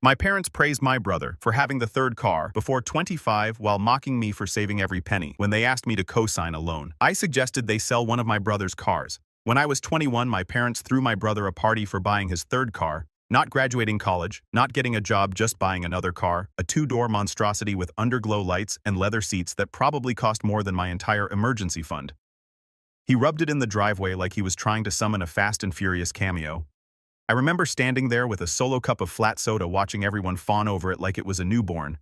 My parents praised my brother for having the third car before 25 while mocking me for saving every penny when they asked me to co-sign a loan. I suggested they sell one of my brother's cars. When I was 21, my parents threw my brother a party for buying his third car, not graduating college, not getting a job, just buying another car, a two-door monstrosity with underglow lights and leather seats that probably cost more than my entire emergency fund. He rubbed it in the driveway like he was trying to summon a Fast and Furious cameo. I remember standing there with a solo cup of flat soda watching everyone fawn over it like it was a newborn.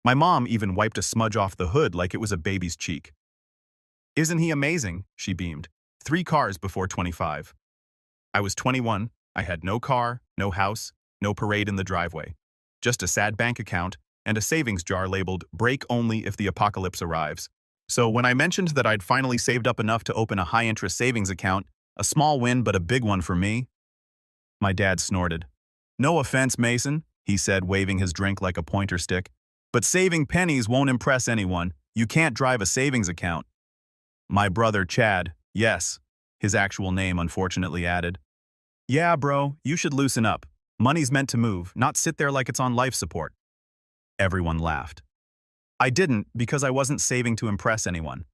My mom even wiped a smudge off the hood like it was a baby's cheek. "Isn't he amazing?" she beamed. 3 cars before 25. I was 21, I had no car, no house, no parade in the driveway. Just a sad bank account and a savings jar labeled "break only if the apocalypse arrives." So when I mentioned that I'd finally saved up enough to open a high-interest savings account, a small win but a big one for me, my dad snorted. "No offense, Mason," he said, waving his drink like a pointer stick, "but saving pennies won't impress anyone. You can't drive a savings account." My brother Chad, yes, his actual name unfortunately added, "Yeah, bro, you should loosen up. Money's meant to move, not sit there like it's on life support." Everyone laughed. I didn't because I wasn't saving to impress anyone.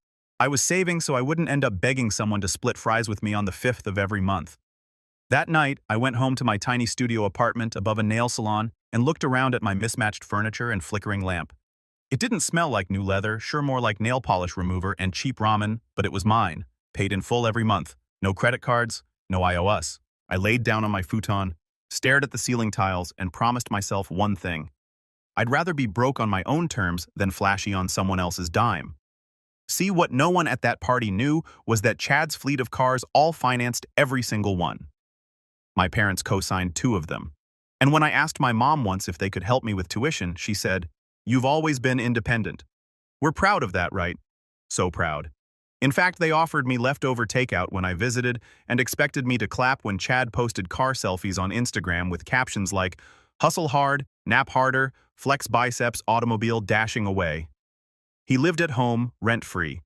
I was saving so I wouldn't end up begging someone to split fries with me on the 5th of every month. That night, I went home to my tiny studio apartment above a nail salon and looked around at my mismatched furniture and flickering lamp. It didn't smell like new leather, sure more like nail polish remover and cheap ramen, but it was mine, paid in full every month. No credit cards, no iOS. I laid down on my futon, stared at the ceiling tiles, and promised myself one thing. I'd rather be broke on my own terms than flashy on someone else's dime. See, what no one at that party knew was that Chad's fleet of cars all financed every single one. My parents co-signed 2 of them. And when I asked my mom once if they could help me with tuition, she said, "You've always been independent." We're proud of that, right? So proud. In fact, they offered me leftover takeout when I visited and expected me to clap when Chad posted car selfies on Instagram with captions like, "Hustle hard, nap harder, flex biceps, automobile dashing away." He lived at home, rent-free.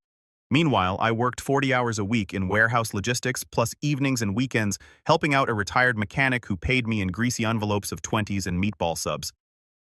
Meanwhile, I worked 40 hours a week in warehouse logistics plus evenings and weekends helping out a retired mechanic who paid me in greasy envelopes of 20s and meatball subs.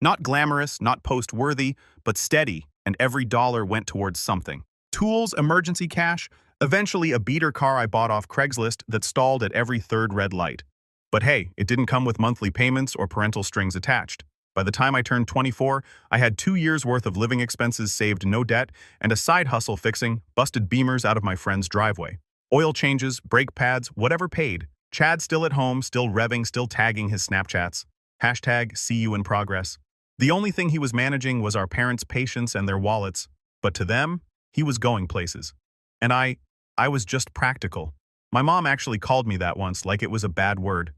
Not glamorous, not post-worthy, but steady, and every dollar went towards something. Tools, emergency cash, eventually a beater car I bought off Craigslist that stalled at every 3rd red light. But hey, it didn't come with monthly payments or parental strings attached. By the time I turned 24, I had 2 years' worth of living expenses saved, no debt, and a side hustle fixing busted Beamers out of my friend's driveway. Oil changes, brake pads, whatever paid. Chad still at home, still revving, still tagging his Snapchats. Hashtag see you in progress. The only thing he was managing was our parents' patience and their wallets, but to them, he was going places. And I was just practical. My mom actually called me that once like it was a bad word.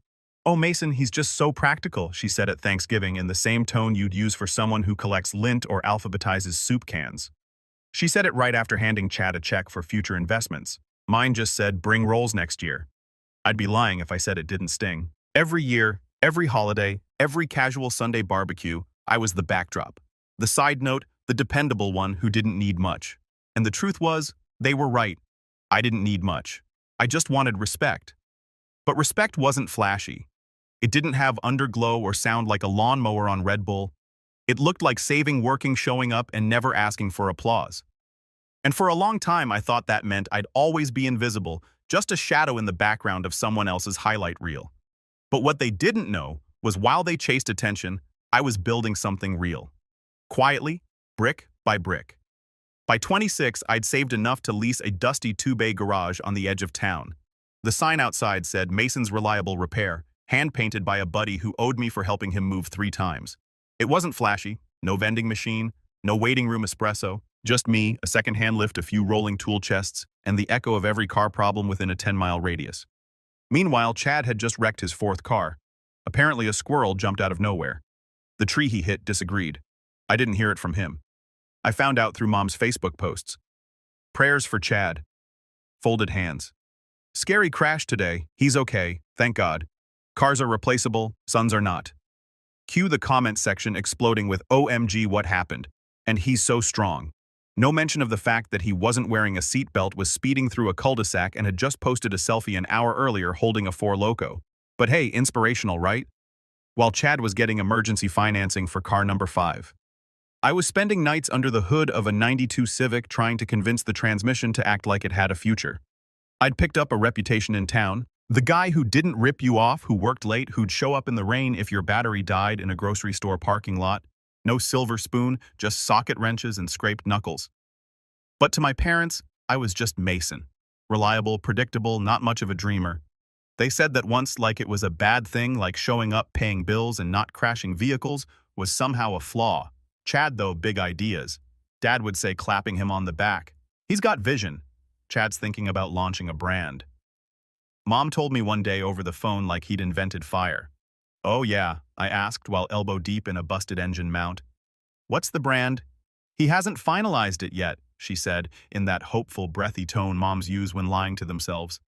"Oh, Mason, he's just so practical," she said at Thanksgiving in the same tone you'd use for someone who collects lint or alphabetizes soup cans. She said it right after handing Chad a check for future investments. Mine just said, "Bring rolls next year." I'd be lying if I said it didn't sting. Every year, every holiday, every casual Sunday barbecue, I was the backdrop. The side note, the dependable one who didn't need much. And the truth was, they were right. I didn't need much. I just wanted respect. But respect wasn't flashy. It didn't have underglow or sound like a lawnmower on Red Bull. It looked like saving, working, showing up, and never asking for applause. And for a long time, I thought that meant I'd always be invisible, just a shadow in the background of someone else's highlight reel. But what they didn't know was while they chased attention, I was building something real. Quietly, brick by brick. By 26, I'd saved enough to lease a dusty 2-bay garage on the edge of town. The sign outside said Mason's Reliable Repair, hand-painted by a buddy who owed me for helping him move 3 times. It wasn't flashy, no vending machine, no waiting room espresso, just me, a second-hand lift, a few rolling tool chests, and the echo of every car problem within a 10-mile radius. Meanwhile, Chad had just wrecked his 4th car. Apparently a squirrel jumped out of nowhere. The tree he hit disagreed. I didn't hear it from him. I found out through Mom's Facebook posts. Prayers for Chad. Folded hands. Scary crash today. He's okay, thank God. Cars are replaceable, sons are not. Cue the comment section exploding with "OMG, what happened?" and "He's so strong." No mention of the fact that he wasn't wearing a seatbelt, was speeding through a cul-de-sac, and had just posted a selfie an hour earlier holding a Four Loko. But hey, inspirational, right? while Chad was getting emergency financing for car number 5. I was spending nights under the hood of a '92 Civic trying to convince the transmission to act like it had a future. I'd picked up a reputation in town. The guy who didn't rip you off, who worked late, who'd show up in the rain if your battery died in a grocery store parking lot. No silver spoon, just socket wrenches and scraped knuckles. But to my parents, I was just Mason. Reliable, predictable, not much of a dreamer. They said that once, like it was a bad thing, like showing up, paying bills, and not crashing vehicles, was somehow a flaw. Chad, though, big ideas. Dad would say, clapping him on the back. He's got vision. Chad's thinking about launching a brand. Mom told me one day over the phone like he'd invented fire. "Oh yeah," I asked while elbow deep in a busted engine mount. "What's the brand?" "He hasn't finalized it yet," she said, in that hopeful, breathy tone moms use when lying to themselves.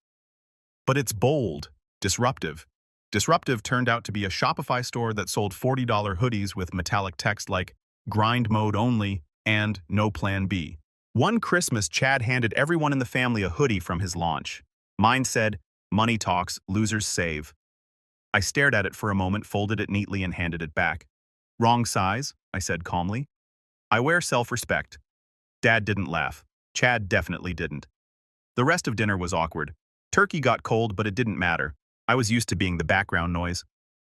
But it's bold, disruptive. Disruptive turned out to be a Shopify store that sold $40 hoodies with metallic text like "grind mode only" and "no plan B." One Christmas, Chad handed everyone in the family a hoodie from his launch. Mine said, "Money talks, losers save." I stared at it for a moment, folded it neatly, and handed it back. "Wrong size," I said calmly. "I wear self-respect." Dad didn't laugh. Chad definitely didn't. The rest of dinner was awkward. Turkey got cold, but it didn't matter. I was used to being the background noise.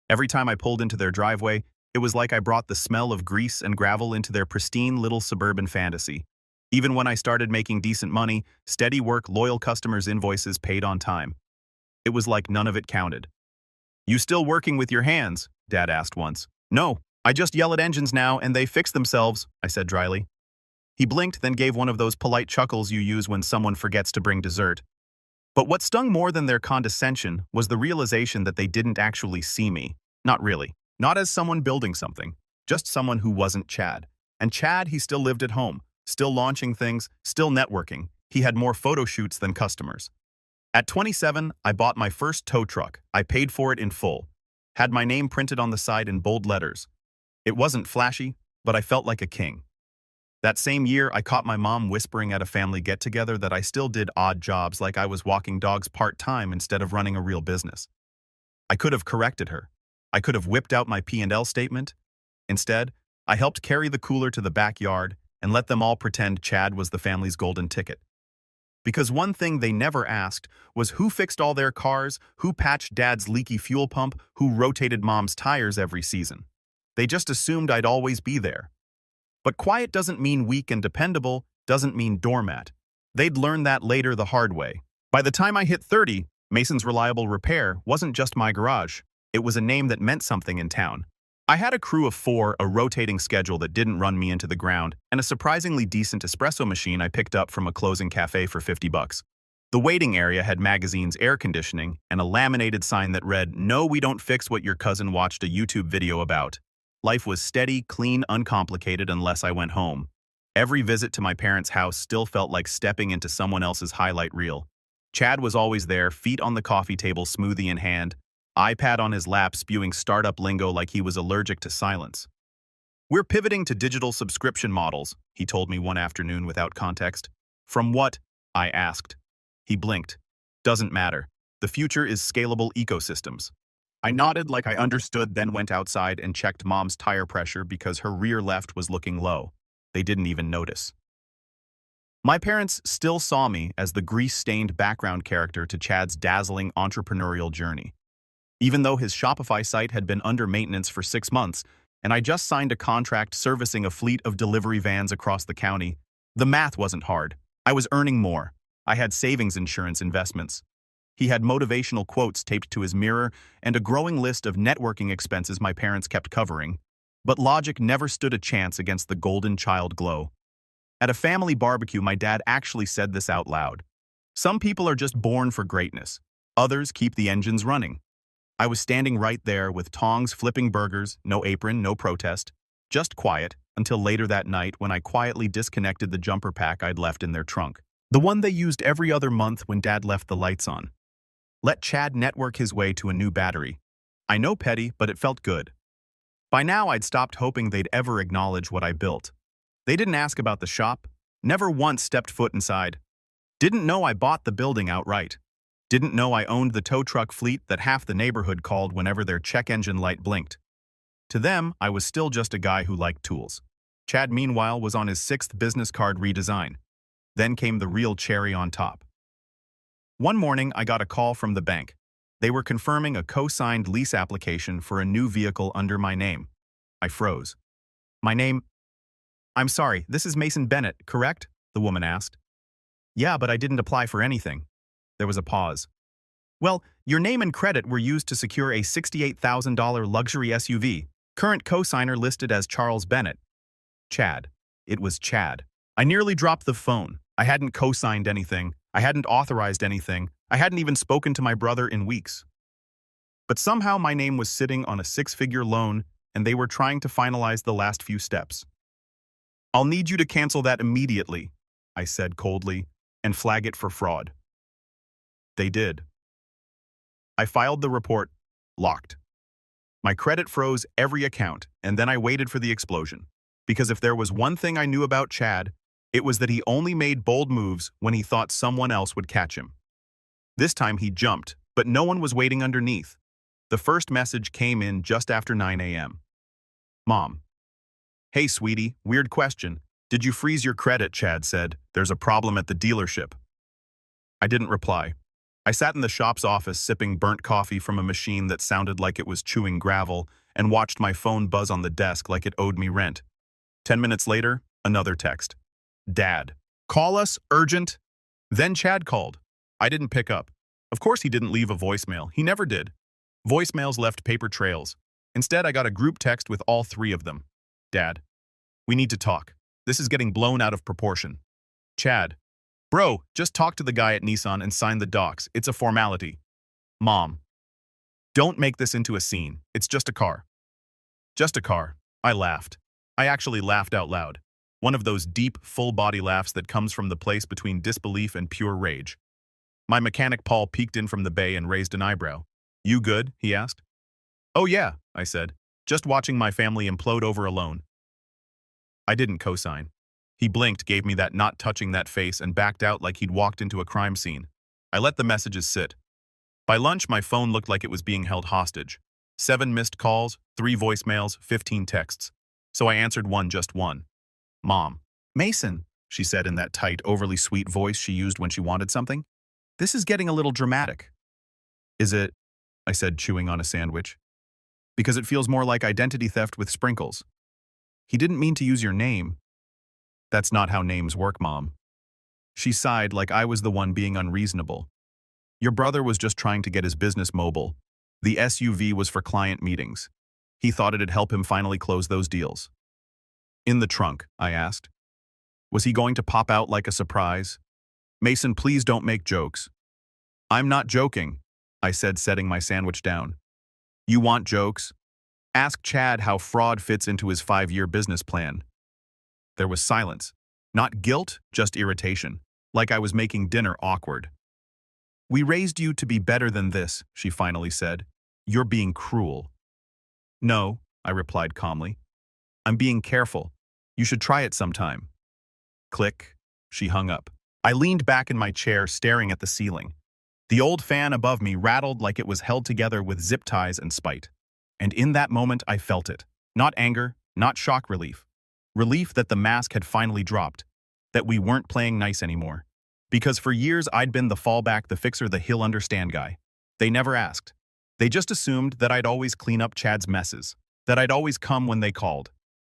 Every time I pulled into their driveway, it was like I brought the smell of grease and gravel into their pristine little suburban fantasy. Even when I started making decent money, steady work, loyal customers' invoices paid on time. It was like none of it counted. "You still working with your hands?" Dad asked once. "No, I just yell at engines now and they fix themselves," I said dryly. He blinked, then gave one of those polite chuckles you use when someone forgets to bring dessert. But what stung more than their condescension was the realization that they didn't actually see me. Not really. Not as someone building something. Just someone who wasn't Chad. And Chad, he still lived at home. Still launching things, still networking. He had more photo shoots than customers. At 27, I bought my first tow truck. I paid for it in full. Had my name printed on the side in bold letters. It wasn't flashy, but I felt like a king. That same year, I caught my mom whispering at a family get-together that I still did odd jobs, like I was walking dogs part-time instead of running a real business. I could have corrected her. I could have whipped out my P&L statement. Instead, I helped carry the cooler to the backyard and let them all pretend Chad was the family's golden ticket. Because one thing they never asked was who fixed all their cars, who patched Dad's leaky fuel pump, who rotated Mom's tires every season. They just assumed I'd always be there. But quiet doesn't mean weak, and dependable doesn't mean doormat. They'd learn that later the hard way. By the time I hit 30, Mason's Reliable Repair wasn't just my garage. It was a name that meant something in town. I had a crew of 4, a rotating schedule that didn't run me into the ground, and a surprisingly decent espresso machine I picked up from a closing cafe for $50. The waiting area had magazines, air conditioning, and a laminated sign that read, "No, we don't fix what your cousin watched a YouTube video about." Life was steady, clean, uncomplicated unless I went home. Every visit to my parents' house still felt like stepping into someone else's highlight reel. Chad was always there, feet on the coffee table, smoothie in hand, iPad on his lap, spewing startup lingo like he was allergic to silence. "We're pivoting to digital subscription models," he told me one afternoon without context. "From what?" I asked. He blinked. "Doesn't matter. The future is scalable ecosystems." I nodded like I understood, then went outside and checked Mom's tire pressure because her rear left was looking low. They didn't even notice. My parents still saw me as the grease-stained background character to Chad's dazzling entrepreneurial journey. Even though his Shopify site had been under maintenance for 6 months, and I just signed a contract servicing a fleet of delivery vans across the county, the math wasn't hard. I was earning more. I had savings insurance investments. He had motivational quotes taped to his mirror and a growing list of networking expenses my parents kept covering. But logic never stood a chance against the golden child glow. At a family barbecue, my dad actually said this out loud. "Some people are just born for greatness. Others keep the engines running." I was standing right there with tongs flipping burgers, no apron, no protest, just quiet, until later that night when I quietly disconnected the jumper pack I'd left in their trunk. The one they used every other month when Dad left the lights on. Let Chad network his way to a new battery. I know petty, but it felt good. By now, I'd stopped hoping they'd ever acknowledge what I built. They didn't ask about the shop, never once stepped foot inside. Didn't know I bought the building outright. Didn't know I owned the tow truck fleet that half the neighborhood called whenever their check engine light blinked. To them, I was still just a guy who liked tools. Chad, meanwhile, was on his 6th business card redesign. Then came the real cherry on top. One morning, I got a call from the bank. They were confirming a co-signed lease application for a new vehicle under my name. I froze. My name? I'm sorry, this is Mason Bennett, correct? The woman asked. Yeah, but I didn't apply for anything. There was a pause. Well, your name and credit were used to secure a $68,000 luxury SUV. Current co-signer listed as Charles Bennett. Chad. It was Chad. I nearly dropped the phone. I hadn't co-signed anything. I hadn't authorized anything. I hadn't even spoken to my brother in weeks. But somehow my name was sitting on a 6-figure loan, and they were trying to finalize the last few steps. I'll need you to cancel that immediately, I said coldly, and flag it for fraud. They did. I filed the report, locked. My credit froze every account, and then I waited for the explosion. Because if there was one thing I knew about Chad, it was that he only made bold moves when he thought someone else would catch him. This time he jumped, but no one was waiting underneath. The first message came in just after 9 a.m. Mom. Hey, sweetie, weird question. Did you freeze your credit? Chad said. There's a problem at the dealership. I didn't reply. I sat in the shop's office sipping burnt coffee from a machine that sounded like it was chewing gravel and watched my phone buzz on the desk like it owed me rent. 10 minutes later, another text. Dad. Call us, urgent. Then Chad called. I didn't pick up. Of course he didn't leave a voicemail. He never did. Voicemails left paper trails. Instead, I got a group text with all 3 of them. Dad. We need to talk. This is getting blown out of proportion. Chad. Bro, just talk to the guy at Nissan and sign the docs. It's a formality. Mom. Don't make this into a scene. It's just a car. Just a car. I laughed. I actually laughed out loud. One of those deep, full-body laughs that comes from the place between disbelief and pure rage. My mechanic Paul peeked in from the bay and raised an eyebrow. You good? He asked. Oh yeah, I said. Just watching my family implode over a loan. I didn't co-sign. He blinked, gave me that not touching that face, and backed out like he'd walked into a crime scene. I let the messages sit. By lunch, my phone looked like it was being held hostage. 7 missed calls, 3 voicemails, 15 texts. So I answered just one. Mom. Mason, she said in that tight, overly sweet voice she used when she wanted something. This is getting a little dramatic. Is it? I said, chewing on a sandwich. Because it feels more like identity theft with sprinkles. He didn't mean to use your name. That's not how names work, Mom. She sighed like I was the one being unreasonable. Your brother was just trying to get his business mobile. The SUV was for client meetings. He thought it'd help him finally close those deals. In the trunk, I asked. Was he going to pop out like a surprise? Mason, please don't make jokes. I'm not joking, I said, setting my sandwich down. You want jokes? Ask Chad how fraud fits into his 5-year business plan. There was silence. Not guilt, just irritation, like I was making dinner awkward. We raised you to be better than this, she finally said. You're being cruel. No, I replied calmly. I'm being careful. You should try it sometime. Click. She hung up. I leaned back in my chair, staring at the ceiling. The old fan above me rattled like it was held together with zip ties and spite. And in that moment, I felt it. Not anger, not shock relief. Relief that the mask had finally dropped, that we weren't playing nice anymore. Because for years, I'd been the fallback, the fixer, the he'll understand guy. They never asked. They just assumed that I'd always clean up Chad's messes, that I'd always come when they called.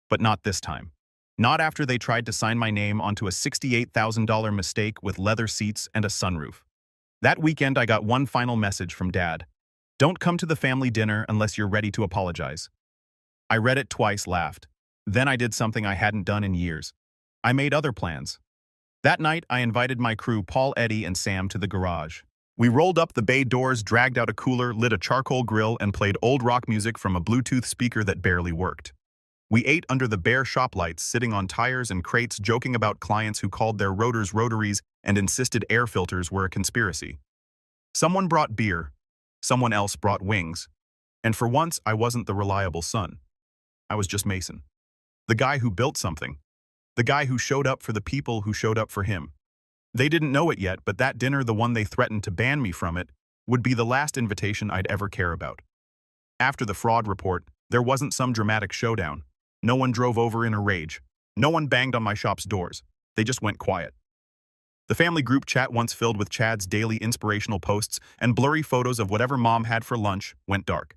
But not this time. Not after they tried to sign my name onto a $68,000 mistake with leather seats and a sunroof. That weekend, I got one final message from Dad. Don't come to the family dinner unless you're ready to apologize. I read it twice, laughed. Then I did something I hadn't done in years. I made other plans. That night, I invited my crew, Paul, Eddie, and Sam, to the garage. We rolled up the bay doors, dragged out a cooler, lit a charcoal grill, and played old rock music from a Bluetooth speaker that barely worked. We ate under the bare shop lights, sitting on tires and crates, joking about clients who called their rotors rotaries and insisted air filters were a conspiracy. Someone brought beer. Someone else brought wings. And for once, I wasn't the reliable son. I was just Mason. The guy who built something. The guy who showed up for the people who showed up for him. They didn't know it yet, but that dinner, the one they threatened to ban me from it, would be the last invitation I'd ever care about. After the fraud report, There wasn't some dramatic showdown. No one drove over in a rage. No one banged on my shop's doors. They just went quiet. The family group chat, once filled with Chad's daily inspirational posts and blurry photos of whatever mom had for lunch, went dark.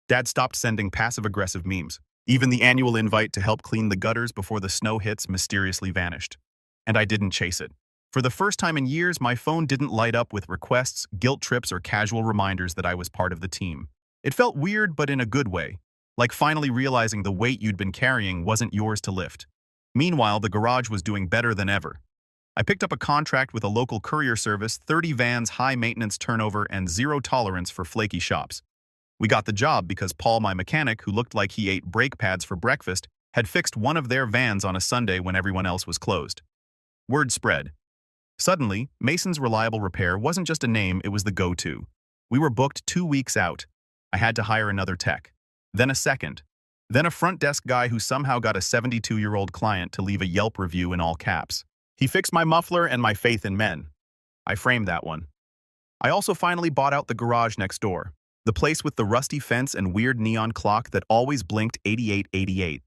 Dad stopped sending passive-aggressive memes. Even the annual invite to help clean the gutters before the snow hits mysteriously vanished. And I didn't chase it. For the first time in years, my phone didn't light up with requests, guilt trips, or casual reminders that I was part of the team. It felt weird, but in a good way, like finally realizing the weight you'd been carrying wasn't yours to lift. Meanwhile, the garage was doing better than ever. I picked up a contract with a local courier service, 30 vans, high maintenance turnover, and zero tolerance for flaky shops. We got the job because Paul, my mechanic, who looked like he ate brake pads for breakfast, had fixed one of their vans on a Sunday when everyone else was closed. Word spread. Suddenly, Mason's Reliable Repair wasn't just a name, it was the go-to. We were booked 2 weeks out. I had to hire another tech. Then a second. Then a front desk guy who somehow got a 72-year-old client to leave a Yelp review in all caps. He fixed my muffler and my faith in men. I framed that one. I also finally bought out the garage next door, the place with the rusty fence and weird neon clock that always blinked 8888.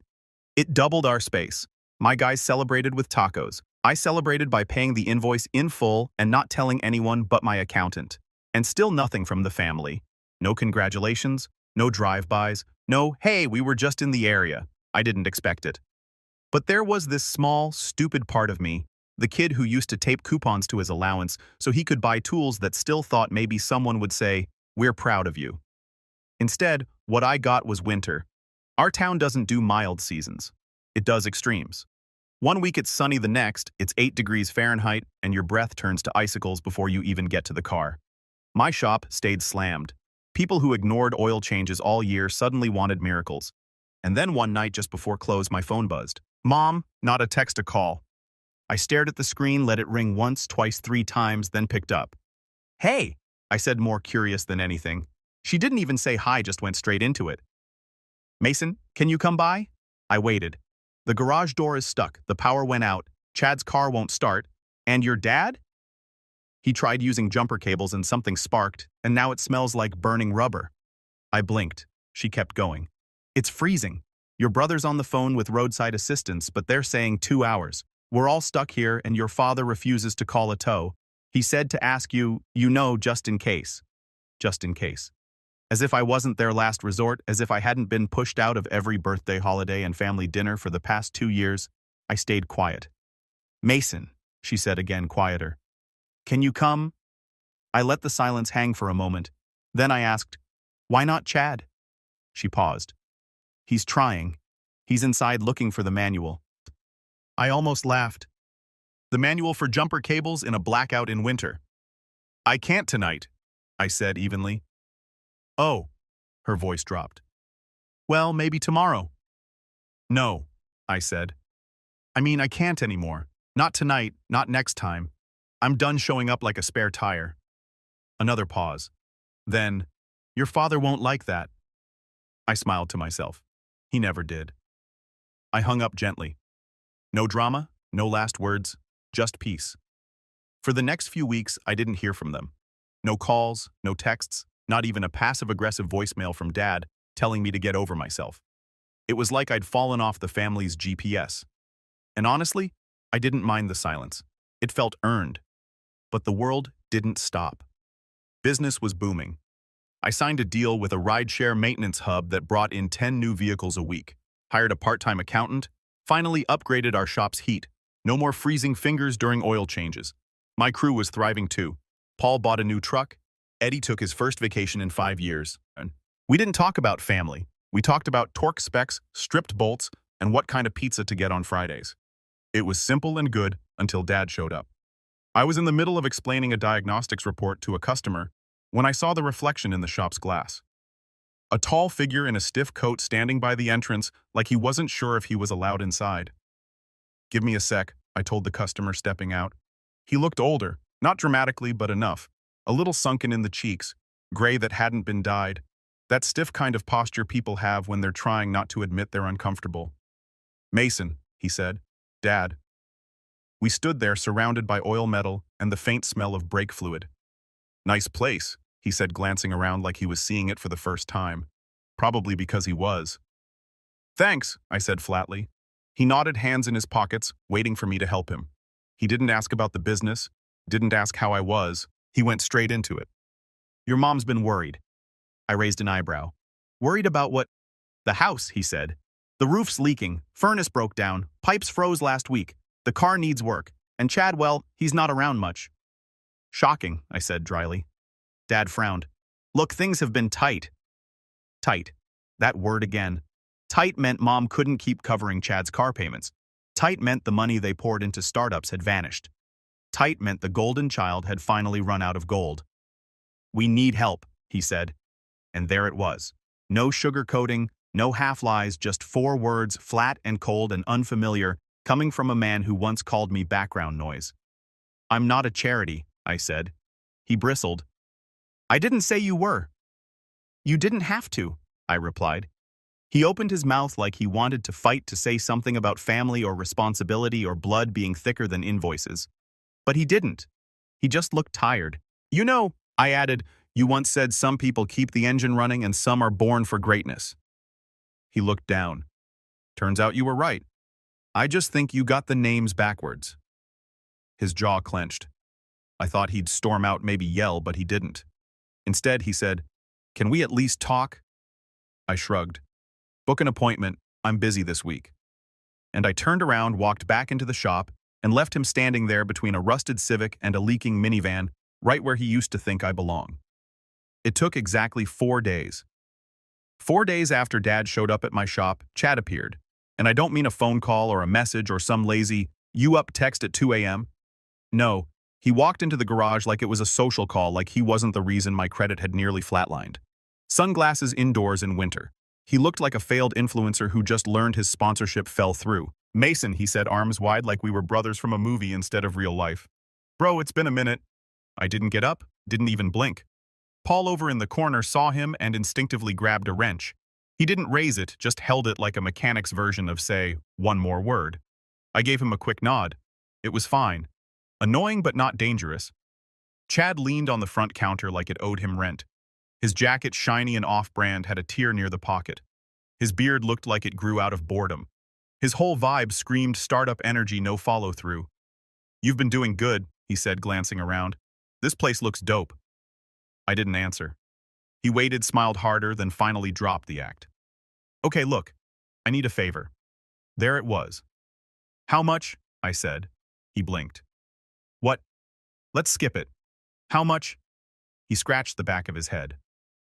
It doubled our space. My guys celebrated with tacos. I celebrated by paying the invoice in full and not telling anyone but my accountant. And still nothing from the family. No congratulations, no drive-bys, no, hey, we were just in the area. I didn't expect it. But there was this small, stupid part of me, the kid who used to tape coupons to his allowance so he could buy tools that still thought maybe someone would say, "We're proud of you." Instead, what I got was winter. Our town doesn't do mild seasons. It does extremes. 1 week it's sunny, the next, it's 8 degrees Fahrenheit, and your breath turns to icicles before you even get to the car. My shop stayed slammed. People who ignored oil changes all year suddenly wanted miracles. And then one night just before close, my phone buzzed. Mom, not a text, a call. I stared at the screen, let it ring once, twice, 3 times, then picked up. Hey, I said, more curious than anything. She didn't even say hi, just went straight into it. Mason, can you come by? I waited. The garage door is stuck, the power went out, Chad's car won't start, and your dad? He tried using jumper cables and something sparked, and now it smells like burning rubber. I blinked. She kept going. It's freezing. Your brother's on the phone with roadside assistance, but they're saying 2 hours. We're all stuck here, and your father refuses to call a tow. He said to ask you, just in case. Just in case. As if I wasn't their last resort, as if I hadn't been pushed out of every birthday, holiday, and family dinner for the past 2 years, I stayed quiet. Mason, she said again, quieter. Can you come? I let the silence hang for a moment. Then I asked, why not Chad? She paused. He's trying. He's inside looking for the manual. I almost laughed. The manual for jumper cables in a blackout in winter. I can't tonight, I said evenly. Oh, her voice dropped. Well, maybe tomorrow. No, I said. I mean, I can't anymore. Not tonight, not next time. I'm done showing up like a spare tire. Another pause. Then, your father won't like that. I smiled to myself. He never did. I hung up gently. No drama, no last words, just peace. For the next few weeks, I didn't hear from them. No calls, no texts, not even a passive-aggressive voicemail from Dad telling me to get over myself. It was like I'd fallen off the family's GPS. And honestly, I didn't mind the silence. It felt earned. But the world didn't stop. Business was booming. I signed a deal with a rideshare maintenance hub that brought in 10 new vehicles a week, hired a part-time accountant, finally upgraded our shop's heat. No more freezing fingers during oil changes. My crew was thriving too. Paul bought a new truck. Eddie took his first vacation in 5 years. We didn't talk about family. We talked about torque specs, stripped bolts, and what kind of pizza to get on Fridays. It was simple and good until Dad showed up. I was in the middle of explaining a diagnostics report to a customer when I saw the reflection in the shop's glass. A tall figure in a stiff coat standing by the entrance like he wasn't sure if he was allowed inside. Give me a sec, I told the customer, stepping out. He looked older, not dramatically but enough, a little sunken in the cheeks, gray that hadn't been dyed, that stiff kind of posture people have when they're trying not to admit they're uncomfortable. Mason, he said. Dad. We stood there surrounded by oil metal and the faint smell of brake fluid. Nice place, he said, glancing around like he was seeing it for the first time. Probably because he was. Thanks, I said flatly. He nodded, hands in his pockets, waiting for me to help him. He didn't ask about the business, didn't ask how I was. He went straight into it. Your mom's been worried. I raised an eyebrow. Worried about what? The house, he said. The roof's leaking, furnace broke down, pipes froze last week, the car needs work, and Chad, well, he's not around much. Shocking, I said dryly. Dad frowned. Look, things have been tight. Tight. That word again. Tight meant Mom couldn't keep covering Chad's car payments. Tight meant the money they poured into startups had vanished. Tight meant the golden child had finally run out of gold. We need help, he said. And there it was. No sugarcoating, no half-lies, just 4 words, flat and cold and unfamiliar, coming from a man who once called me background noise. I'm not a charity, I said. He bristled. I didn't say you were. You didn't have to, I replied. He opened his mouth like he wanted to fight to say something about family or responsibility or blood being thicker than invoices. But he didn't. He just looked tired. You know, I added, you once said some people keep the engine running and some are born for greatness. He looked down. Turns out you were right. I just think you got the names backwards. His jaw clenched. I thought he'd storm out, maybe yell, but he didn't. Instead, he said, Can we at least talk? I shrugged. Book an appointment. I'm busy this week. And I turned around, walked back into the shop, and left him standing there between a rusted Civic and a leaking minivan, right where he used to think I belong. It took exactly 4 days. 4 days after Dad showed up at my shop, Chad appeared. And I don't mean a phone call or a message or some lazy, you up text at 2 a.m. No, he walked into the garage like it was a social call, like he wasn't the reason my credit had nearly flatlined. Sunglasses indoors in winter. He looked like a failed influencer who just learned his sponsorship fell through. Mason, he said, arms wide like we were brothers from a movie instead of real life. Bro, it's been a minute. I didn't get up, didn't even blink. Paul over in the corner saw him and instinctively grabbed a wrench. He didn't raise it, just held it like a mechanic's version of, say, one more word. I gave him a quick nod. It was fine. Annoying but not dangerous. Chad leaned on the front counter like it owed him rent. His jacket, shiny and off-brand, had a tear near the pocket. His beard looked like it grew out of boredom. His whole vibe screamed startup energy, no follow-through. You've been doing good, he said, glancing around. This place looks dope. I didn't answer. He waited, smiled harder, then finally dropped the act. Okay, look, I need a favor. There it was. How much? I said. He blinked. What? Let's skip it. How much? He scratched the back of his head.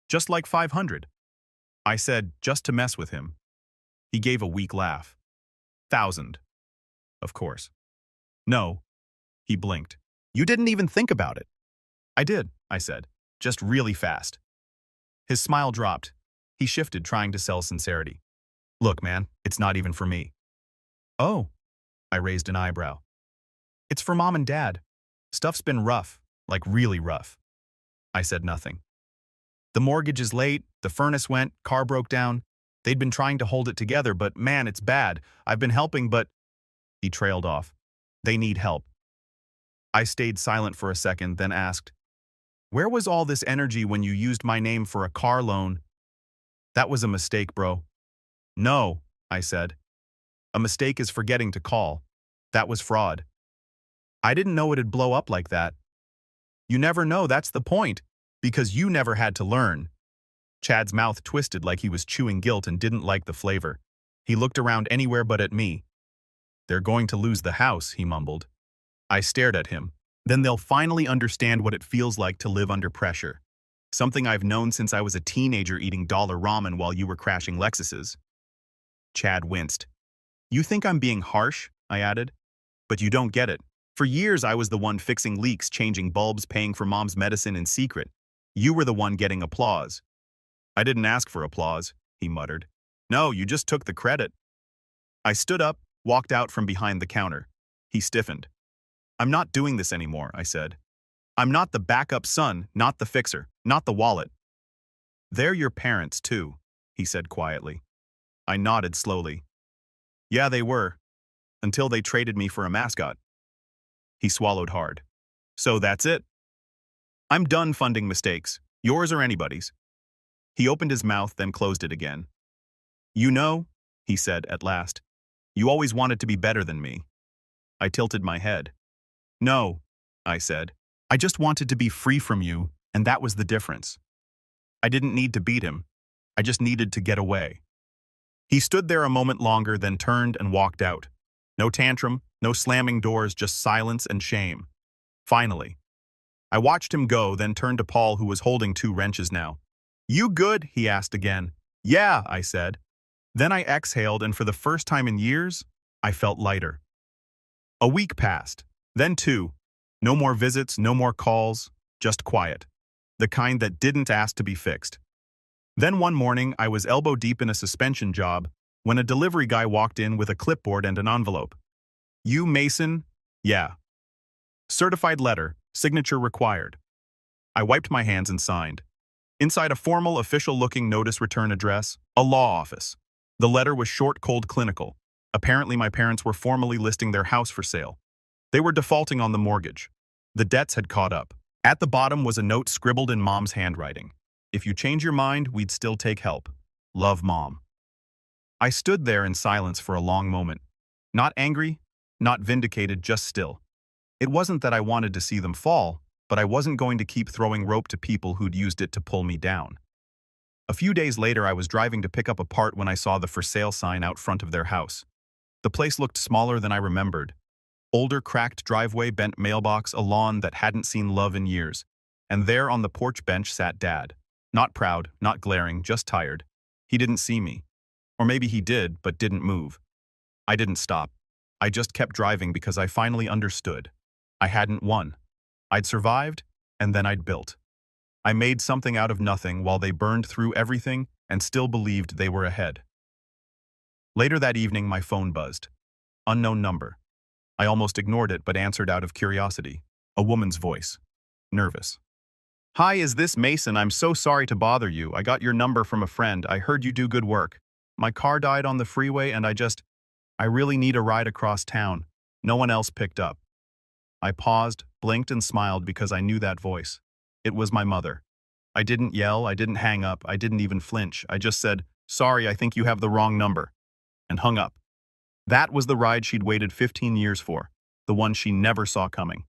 Just like 500. I said, just to mess with him. He gave a weak laugh. 1,000. Of course. No. He blinked. You didn't even think about it. I did, I said, just really fast. His smile dropped. He shifted, trying to sell sincerity. Look, man, it's not even for me. Oh. I raised an eyebrow. It's for Mom and Dad. Stuff's been rough, like really rough. I said nothing. The mortgage is late, the furnace went, car broke down. They'd been trying to hold it together, but man, it's bad. I've been helping, but... He trailed off. They need help. I stayed silent for a second, then asked, Where was all this energy when you used my name for a car loan? That was a mistake, bro. No, I said. A mistake is forgetting to call. That was fraud. I didn't know it'd blow up like that. You never know, that's the point. Because you never had to learn. Chad's mouth twisted like he was chewing guilt and didn't like the flavor. He looked around anywhere but at me. They're going to lose the house, he mumbled. I stared at him. Then they'll finally understand what it feels like to live under pressure. Something I've known since I was a teenager eating dollar ramen while you were crashing Lexuses. Chad winced. You think I'm being harsh? I added. But you don't get it. For years I was the one fixing leaks, changing bulbs, paying for Mom's medicine in secret. You were the one getting applause. I didn't ask for applause, he muttered. No, you just took the credit. I stood up, walked out from behind the counter. He stiffened. I'm not doing this anymore, I said. I'm not the backup son, not the fixer, not the wallet. They're your parents, too, he said quietly. I nodded slowly. Yeah, they were. Until they traded me for a mascot. He swallowed hard. So that's it. I'm done funding mistakes, yours or anybody's. He opened his mouth, then closed it again. "You know," he said at last, "you always wanted to be better than me." I tilted my head. "No," I said. "I just wanted to be free from you, and that was the difference." I didn't need to beat him. I just needed to get away. He stood there a moment longer, then turned and walked out. No tantrum, no slamming doors, just silence and shame. Finally, I watched him go, then turned to Paul, who was holding 2 wrenches now. "You good?" he asked again. "Yeah," I said. Then I exhaled, and for the first time in years, I felt lighter. A week passed, then 2. No more visits, no more calls, just quiet. The kind that didn't ask to be fixed. Then one morning, I was elbow deep in a suspension job when a delivery guy walked in with a clipboard and an envelope. "You, Mason?" "Yeah." Certified letter, signature required. I wiped my hands and signed. Inside a formal, official-looking notice return address, a law office. The letter was short, cold, clinical. Apparently my parents were formally listing their house for sale. They were defaulting on the mortgage. The debts had caught up. At the bottom was a note scribbled in Mom's handwriting. "If you change your mind, we'd still take help. Love, Mom." I stood there in silence for a long moment. Not angry, not vindicated, just still. It wasn't that I wanted to see them fall, but I wasn't going to keep throwing rope to people who'd used it to pull me down. A few days later, I was driving to pick up a part when I saw the for sale sign out front of their house. The place looked smaller than I remembered. Older, cracked driveway, bent mailbox, a lawn that hadn't seen love in years. And there on the porch bench sat Dad. Not proud, not glaring, just tired. He didn't see me. Or maybe he did, but didn't move. I didn't stop. I just kept driving because I finally understood. I hadn't won. I'd survived, and then I'd built. I made something out of nothing while they burned through everything and still believed they were ahead. Later that evening, my phone buzzed. Unknown number. I almost ignored it, but answered out of curiosity. A woman's voice. Nervous. "Hi, is this Mason? I'm so sorry to bother you. I got your number from a friend. I heard you do good work. My car died on the freeway and I really need a ride across town. No one else picked up." I paused, blinked, and smiled because I knew that voice. It was my mother. I didn't yell, I didn't hang up, I didn't even flinch. I just said, "Sorry, I think you have the wrong number," and hung up. That was the ride she'd waited 15 years for, the one she never saw coming.